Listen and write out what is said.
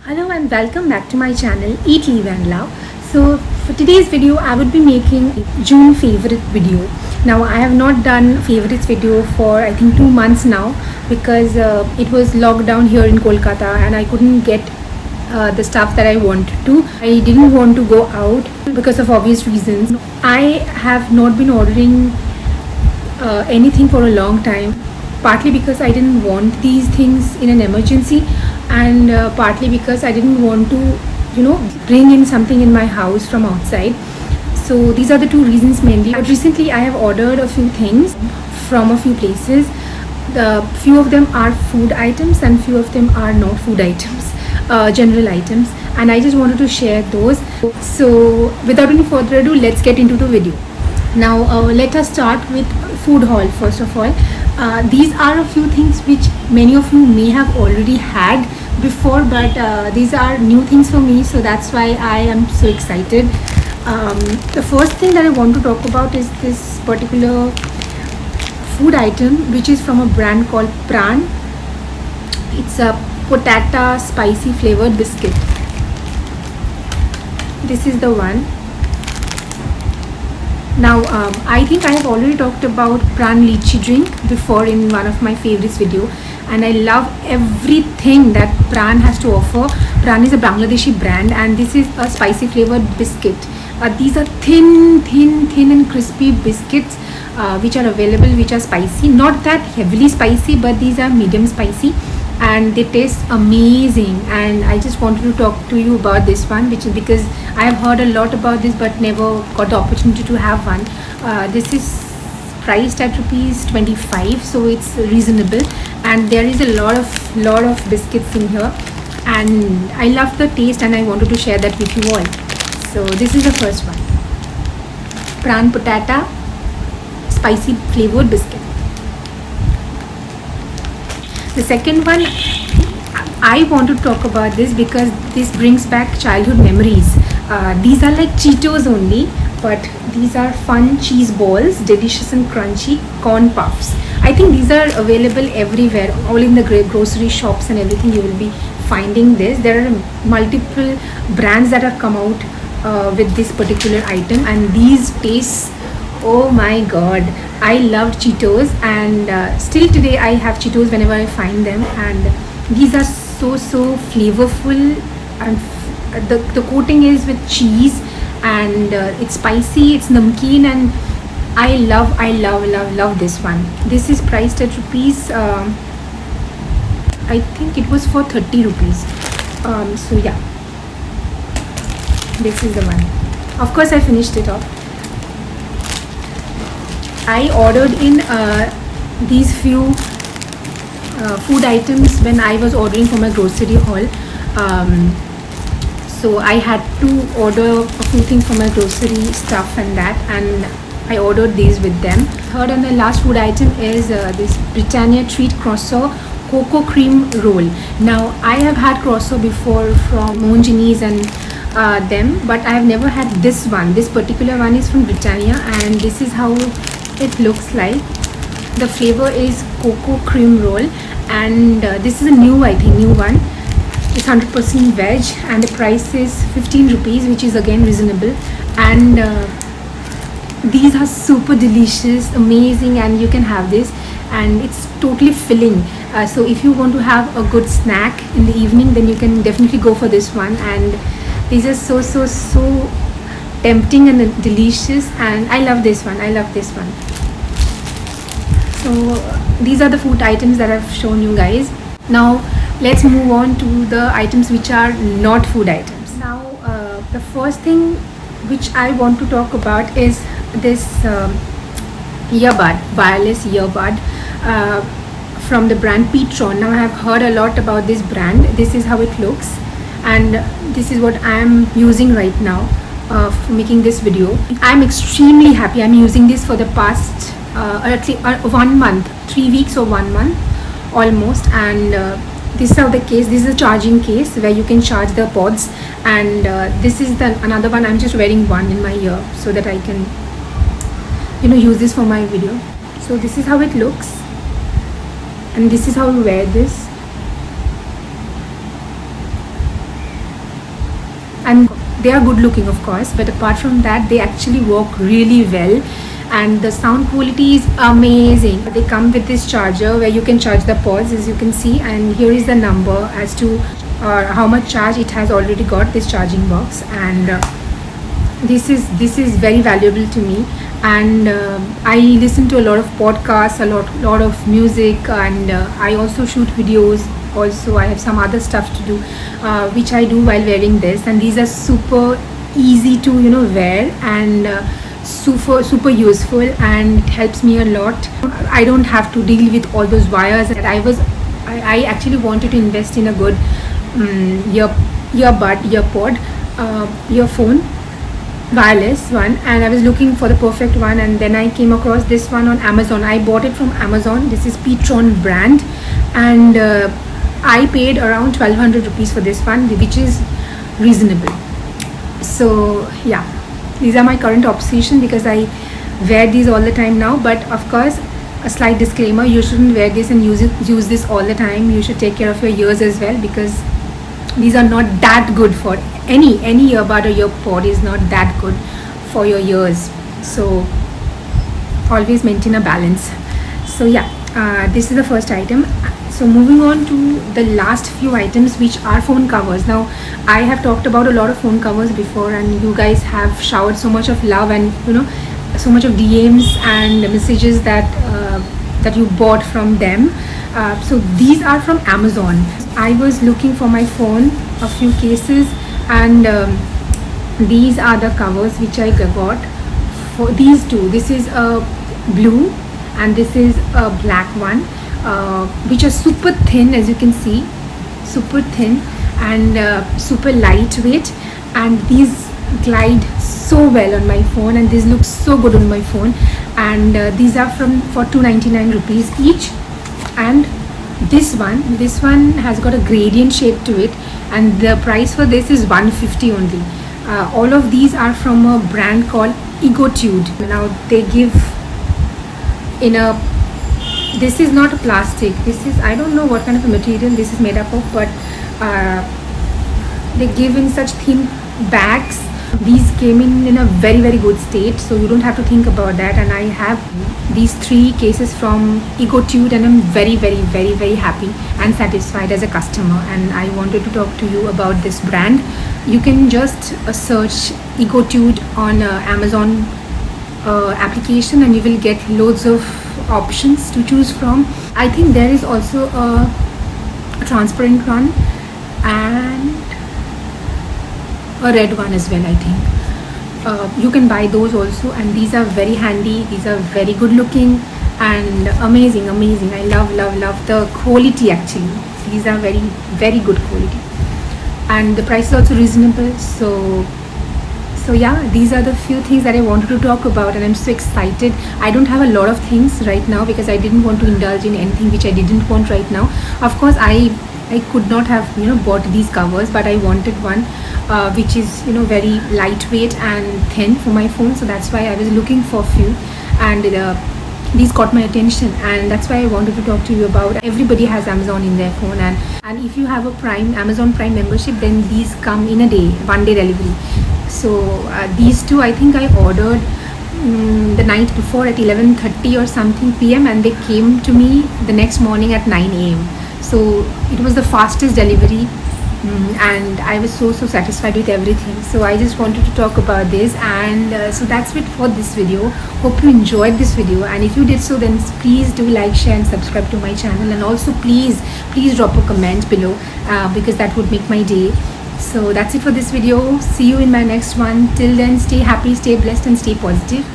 Hello and welcome back to my channel Eat, Live and Love. So for today's video I would be making June favorite video. Now I have not done favorites video for I think 2 months now because it was lockdown here in Kolkata and I couldn't get the stuff that I wanted to. I didn't want to go out because of obvious reasons. I have not been ordering anything for a long time, partly because I didn't want these things in an emergency and partly because I didn't want to bring in something in my house from outside. So these are the two reasons mainly. But recently I have ordered a few things from a few places. The few of them are food items and few of them are not food items, general items, and I just wanted to share those. So without any further ado, let's get into the video. Now let us start with food haul. First of all, these are a few things which many of you may have already had before, but these are new things for me, so that's why I am so excited. The first thing that I want to talk about is this particular food item which is from a brand called Pran. It's a potato spicy flavored biscuit. This is the one. Now I think I have already talked about Pran Lychee drink before in one of my favorites video, and I love everything that Pran has to offer. Pran is a Bangladeshi brand and this is a spicy flavored biscuit. These are thin and crispy biscuits which are available, which are spicy, not that heavily spicy, but these are medium spicy and they taste amazing. And I just wanted to talk to you about this one, which is because I have heard a lot about this but never got the opportunity to have one. This is priced at rupees 25, so it's reasonable, and there is a lot of biscuits in here and I love the taste and I wanted to share that with you all. So this is the first one, Pran Potato spicy flavored biscuit. The second one, I want to talk about this because this brings back childhood memories. These are like Cheetos only, but these are fun cheese balls, delicious and crunchy corn puffs. I think these are available everywhere, all in the grocery shops and everything. You will be finding this. There are multiple brands that have come out with this particular item, and these tastes, oh my god, I loved Cheetos, and still today I have Cheetos whenever I find them, and these are so flavorful, and the coating is with cheese, and it's spicy, it's namkeen, and I love this one. This is priced at rupees I think it was for 30 rupees. So yeah, this is the one. Of course I finished it off. I ordered in these few food items when I was ordering for my grocery haul. So I had to order a few things for my grocery stuff and that, and I ordered these with them. Third and the last food item is this Britannia Treat Croissant Cocoa Cream Roll. Now I have had croissant before from Monginis and them, but I have never had this one. This particular one is from Britannia and this is how it looks like. The flavor is cocoa cream roll, and this is a new one. It's 100% veg and the price is 15 rupees, which is again reasonable, and these are super delicious, amazing, and you can have this and it's totally filling. So if you want to have a good snack in the evening, then you can definitely go for this one, and these are so tempting and delicious, and I love this one. So these are the food items that I've shown you guys. Now let's move on to the items which are not food items. Now the first thing which I want to talk about is this earbud, wireless earbud from the brand Petron. Now I have heard a lot about this brand. This is how it looks, and this is what I am using right now for making this video. I'm extremely happy. I'm using this for the past at least 1 month, 3 weeks or 1 month almost, and this is how the case. This is a charging case where you can charge the pods, and this is the another one. I'm just wearing one in my ear so that I can use this for my video. So this is how it looks, and this is how you wear this. and they are good looking, of course, but apart from that, they actually work really well. And the sound quality is amazing. They come with this charger where you can charge the pods, as you can see, and here is the number as to how much charge it has already got, this charging box. And this is very valuable to me. And I listen to a lot of podcasts, a lot of music, and I also shoot videos. Also, I have some other stuff to do, which I do while wearing this. And these are super easy to wear, and super useful, and it helps me a lot. I don't have to deal with all those wires. And I actually wanted to invest in a good earphone, wireless one, and I was looking for the perfect one, and then I came across this one on Amazon. I bought it from Amazon. This is Petron brand, and I paid around 1200 rupees for this one, which is reasonable. So yeah, these are my current obsession because I wear these all the time now. But of course, a slight disclaimer: you shouldn't wear this and use this all the time. You should take care of your ears as well, because these are not that good for any earbud or earpod is not that good for your ears. So always maintain a balance. So yeah, this is the first item. So moving on to the last few items, which are phone covers. Now I have talked about a lot of phone covers before, and you guys have showered so much of love and so much of DMs and messages that you bought from them. So these are from Amazon. I was looking for my phone, a few cases, and these are the covers which I got for these two. This is a blue and this is a black one, which are super thin, as you can see, super thin and super lightweight, and these glide so well on my phone, and these look so good on my phone. And these are for 299 rupees each. And this one has got a gradient shape to it, and the price for this is 150 only. All of these are from a brand called Egotude. Now they give in a, this is not a plastic, this is, I don't know what kind of a material this is made up of, but they give in such thin bags. These came in a very good state, so you don't have to think about that. And I have these 3 cases from Egotude, and I'm very happy and satisfied as a customer, and I wanted to talk to you about this brand. You can just search Egotude on Amazon application, and you will get loads of options to choose from. I think there is also a transparent one and a red one as well. I think you can buy those also, and these are very handy. These are very good looking and amazing. I love the quality. Actually, these are very good quality, and the price is also reasonable. So yeah, these are the few things that I wanted to talk about, and I'm so excited. I don't have a lot of things right now because I didn't want to indulge in anything which I didn't want right now. Of course, I could not have bought these covers, but I wanted one which is very lightweight and thin for my phone. So that's why I was looking for a few, and these caught my attention, and that's why I wanted to talk to you about. Everybody has Amazon in their phone, and if you have a Amazon Prime membership, then these come in a day, 1-day delivery. So these two, I think I ordered the night before at 11:30 or something PM, and they came to me the next morning at 9 AM. So it was the fastest delivery, and I was so satisfied with everything. So I just wanted to talk about this, and so that's it for this video. Hope you enjoyed this video, and if you did so, then please do like, share and subscribe to my channel, and also please drop a comment below, because that would make my day. So that's it for this video. See you in my next one. Till then, stay happy, stay blessed and stay positive.